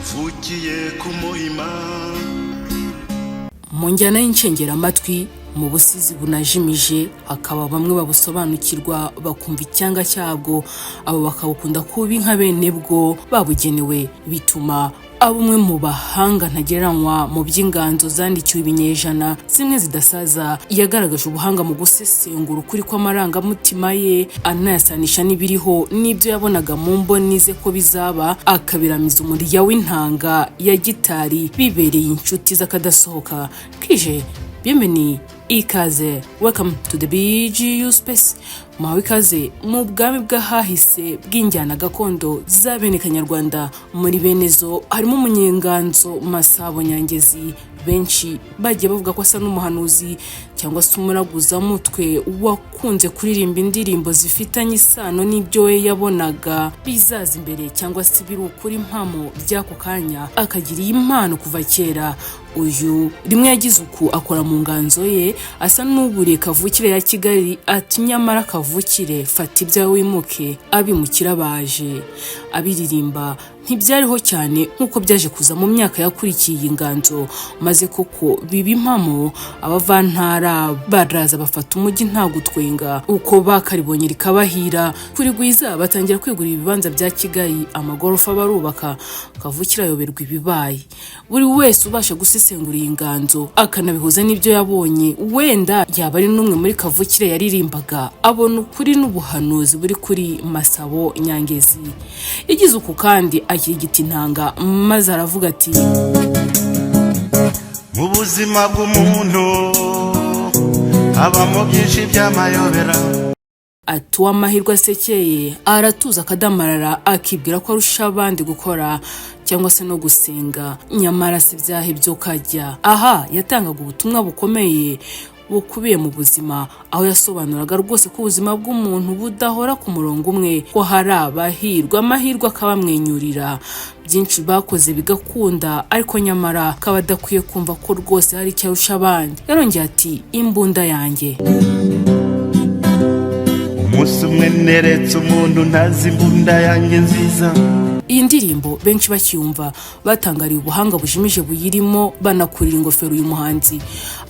Kavukire ku Muhima. Mu njyana y'inshengeramatwi mu busizi bunajimije hakaba bamwe babusobanukirwa bakumva icyanga cyabwo, abo bakabukunda kubi nka bene bwo babugenewe, bituma abumwe mu bahanga ntagereranywa mu by'inganzo zandikiwe ibinyejana zimwe zidasaza yagaragaje ubuhanga mu gusesengura ukuri kw'amarangamutima ye, anayasanisha n'ibiriho n'ibyo yabonaga mu mboni ze ko bizaba, akabiramiza umurya w'intanga ya gitari bibereye inshuti z'akadasohoka. Kije bienvenue ikaze, welcome to the BGU space. Muhawe ikaze mu bwami bw'ahahise bw'injyana gakondo za bene Kanyarwanda. Muri benezo harimo umunyenganzo Masabo Nyangezi, benshi bagiye bavuga ko asa n'umuhanuzi cyangwa se umuraguza mutwe wakunze kuririmba indirimbo zifitanye isano n'ibyo we yabonaga bizaza imbere cyangwa se biri ukuri impamo by'ako kanya, akagira impano kuva kera. Uyu rimwe yagize uku akora mu nganzo ye asa n'uburiye Kavukire ya Kigali, ati nyamara Kavukire fata ibyawe wimuke, abimukira baje. Abiririmba ntibyariho cyane nk'uko byaje kuza mu myaka yakurikiye iyi nganzo, maze koko biba impamo abavantara baraza bafata umujyi nta gutwenga, uko bakaribonye rikabahira kurigwiza batangira kwigurira ibibanza bya Kigali, amagorofa barubaka. Kavukire ayoberwa ibibaye. Buri wese ubasha gusesengura iyi nganzo akanabihuza n'ibyo yabonye, wenda yaba ari n'umwe muri Kavukire yaririmbaga, abona ukuri n'ubuhanuzi buri kuri Masabo Nyangezi. Yagize uku kandi akirigita intanga maze aravuga ati, mu buzima bw'umuntu habamo byinshi by'amayobera. Atuwa amahirwe asekeye aratuza akadamarara, akibwira ko arusha abandi gukora cyangwa se no gusenga, nyamara si byahe byo kajya. Aha yatangaga ubutumwa bukomeye bukubiye mu buzima, aho yasobanuraga rwose ko ubuzima bw'umuntu budahora ku murongo umwe, ko hari abahirwa amahirwe akabamwenyurira, byinshi bakoze bigakunda, ariko nyamara akaba adakwiye kumva ko rwose hari icyo arusha abandi. Yarongeye ati, imbunda yanjye umunsi umwe neretse umuntu ntazi imbunda yanjye nziza. Iyi ndirimbo benshi bakiyumva batangariye ubuhanga bujimije buyirimo, banakurira ingofero uyu muhanzi.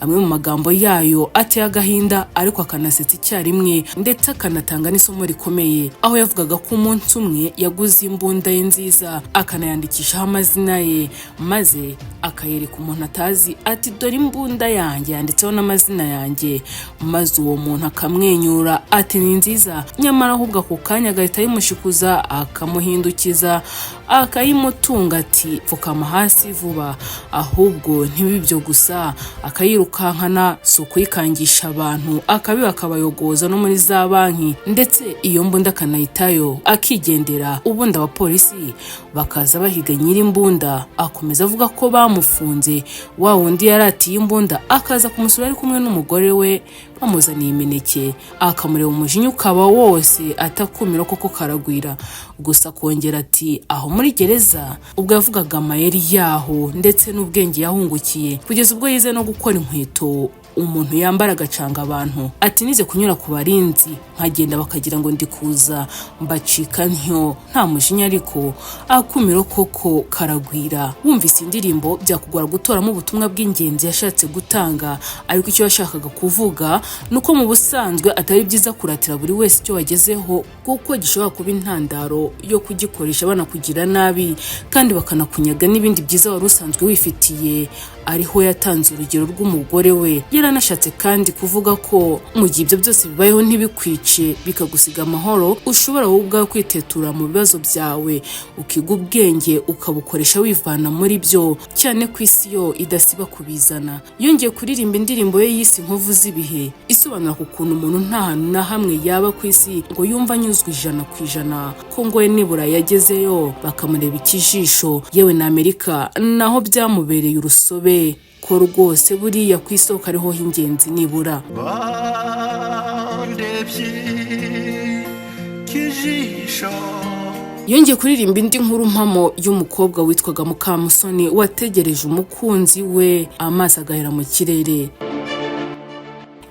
Amwe mu magambo yayo ateye agahinda ariko akanasetsa icyarimwe, ndetse akanatanga n'isomo rikomeye, aho yavugaga ko umunsi umwe yaguze imbunda ye nziza akanayandikishaho amazina ye, maze akayereka umuntu atazi ati dore imbunda yanjye yanditseho n'amazina yanjye, maze uwo muntu akamwenyura ati ni nziza, nyamara ahubwo ako kanya agahita yimushikuza akamuhindukiza akayimutunga ati pfukama hasi vuba. Ahubwo ntibibyo gusa, akayirukankana si ukuyikangisha abantu, akabiba akabayogoza no muri za banki, ndetse iyo mbunda akanayitayo akigendera. Ubundi abapolisi bakaza bahiga nyiri imbunda, akomeza avuga ko bamufunze. Wa wundi yaratiye imbunda akaza kumusura ari kumwe n'umugore we, bamuzaniye imineke, akamureba umujinya ukaba wose atakumira koko karagwira. Gusa kongera ati aho muri gereza ubwo yavugaga amayeri yaho ndetse n'ubwenge yahungukiye, kugeza ubwo yize no gukora inkweto umuntu yambara agacanga abantu. Ati nize kunyura ku barinzi nkagenda bakagira ngo ndi kuza mbacika ntyo, nta mujinya ariko akumiro koko karagwira. Wumvise indirimbo byakugora gutoramo ubutumwa bw'ingenzi yashatse gutanga, ariko icyo yashakaga kuvuga nuko mu busanzwe atari byiza kuratira buri wese icyo wagezeho, kuko gishobora kuba intandaro yo kugikoresha banakugira nabi kandi bakanakunyaga n'ibindi byiza wari usanzwe wifitiye. Ariho yatanze urugero rw'umugore we. Yaranashatse kandi kuvuga ko mu gihe ibyo byose bibayeho ntibikwice bikagusiga amahoro, ushobora wowe ubwawe kwitetura mu bibazo byawe, ukiga ubwenge ukabukoresha wivana muri byo, cyane ku isi yo idasiba kubizana. Yongeye kuririmba indirimbo ye yise Inkovu z'ibihe, isobanura ku kuntu umuntu nta hantu na hamwe yaba ku isi ngo yumva anyuzwe 100%, ko ngo we nibura yagezeyo bakamureba ikijisho, yewe na Amerika naho byamubereye urusobe, ko rwose buriya ku isoko ariho h'ingenzi nibura. Yongeye kuririmba indi nkuru mpamo y'umukobwa witwaga Mukamusoni wategereje umukunzi we amaso agahera mu kirere.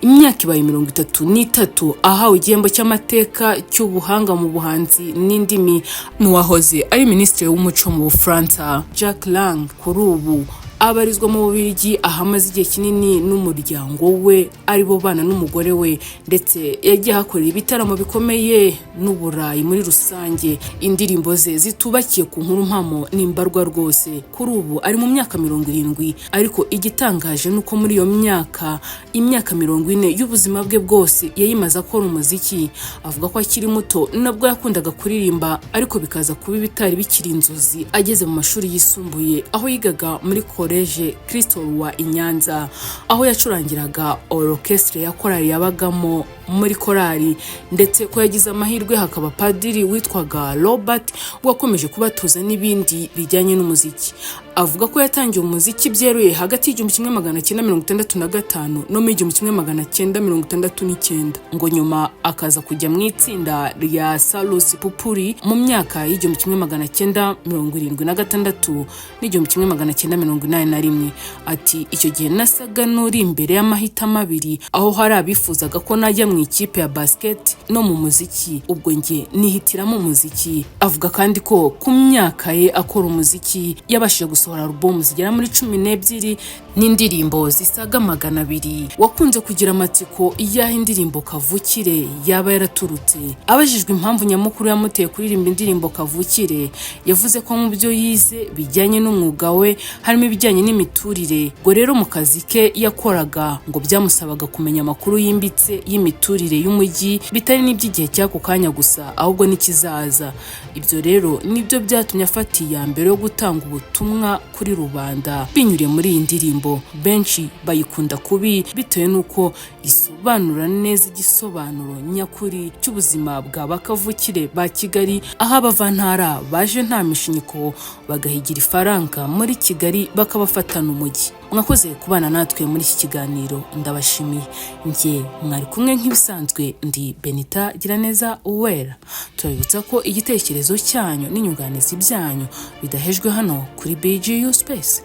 imyaka ibaye 33 ahawe igihembo cy'amateka cy'ubuhanga mu buhanzi n'indimi n'uwahoze ari minisitiri w'umuco mu Bufaransa Jacques Lang. Kuri ubu abarizwa mu Bubiligi ahamaze igihe kinini n'umuryango we aribo bana n'umugore we, ndetse yagiye hakorera ibitaramo bikomeye n'Uburayi muri rusange. Indirimbo ze zitubakiye ku nkuru mpamo n'imbarwa rwose. Kuri ubu ari mu myaka 70, ariko igitangaje nuko muri iyo imyaka 40 y'ubuzima bwe bwose yayimaze akora umuziki. Avuga ko akiri muto nabwo yakundaga kuririmba, ariko bikaza kuba bitari bikiri inzozi ageze mu mashuri yisumbuye, aho yigaga muri College Crystal wa Nyanza, aho yacurangiraga orchestre ya korali yabagamo muri korali, ndetse ko yagize amahirwe hakaba padiri witwaga Robert wakomeje kubatoza n'ibindi bijyanye n'umuziki. Avuga ko yatangiye umuziki byeruye hagati y'1965 no mu 1969, ngo nyuma akaza kujya mu itsinda rya Salus Pupuri mu myaka y'1976 n'1981. Ati icyo gihe nasaga n'uri imbere y'amahitamo abiri, aho hari abifuzaga ko najya mu ikipe ya basket no mu muziki, ubwo nge nihitiramo umuziki. Avuga kandi ko ku myaka ye akora umuziki yabashije gusohora album zigera muri 12 n'indirimbo zisaga 200. Wakunze kugira amatsiko y'aho indirimbo Kavukire yaba yaraturutse. Abajijwe impamvu nyamukuru yamuteye kuririmba indirimbo Kavukire, yavuze ko mu byo yize bijyanye n'umwuga we harimo ibijyanye n'imiturire. Ngo rero mu kazi ke yakoraga ngo byamusabaga kumenya amakuru yimbitse y'imiturire y'umujyi, bitari n'iby'igihe cy'ako kanya gusa, ahubwo n'ikizaza. Ibyo rero nibyo byatumye afata iya mbere yo gutanga ubutumwa kuri rubanda binyuriye muri iyi ndirimbo. Benshi bayikunda kubi bitewe nuko isobanura neza igisobanuro nyakuri cy'ubuzima bwa bakavukire ba Kigali, aho abavantara baje nta mishinyiko bagahigira ifaranga muri Kigali bakabafatana umujyi. Mwakoze kubana natwe muri iki kiganiro, ndabashimiye. Nge mwari kumwe nk'ibisanzwe, ndi Benita Giraneza Uwera. Turabibutsa ko igitekerezo cyanyu n'inyunganizi byanyu bidahejwe hano kuri BGU Space.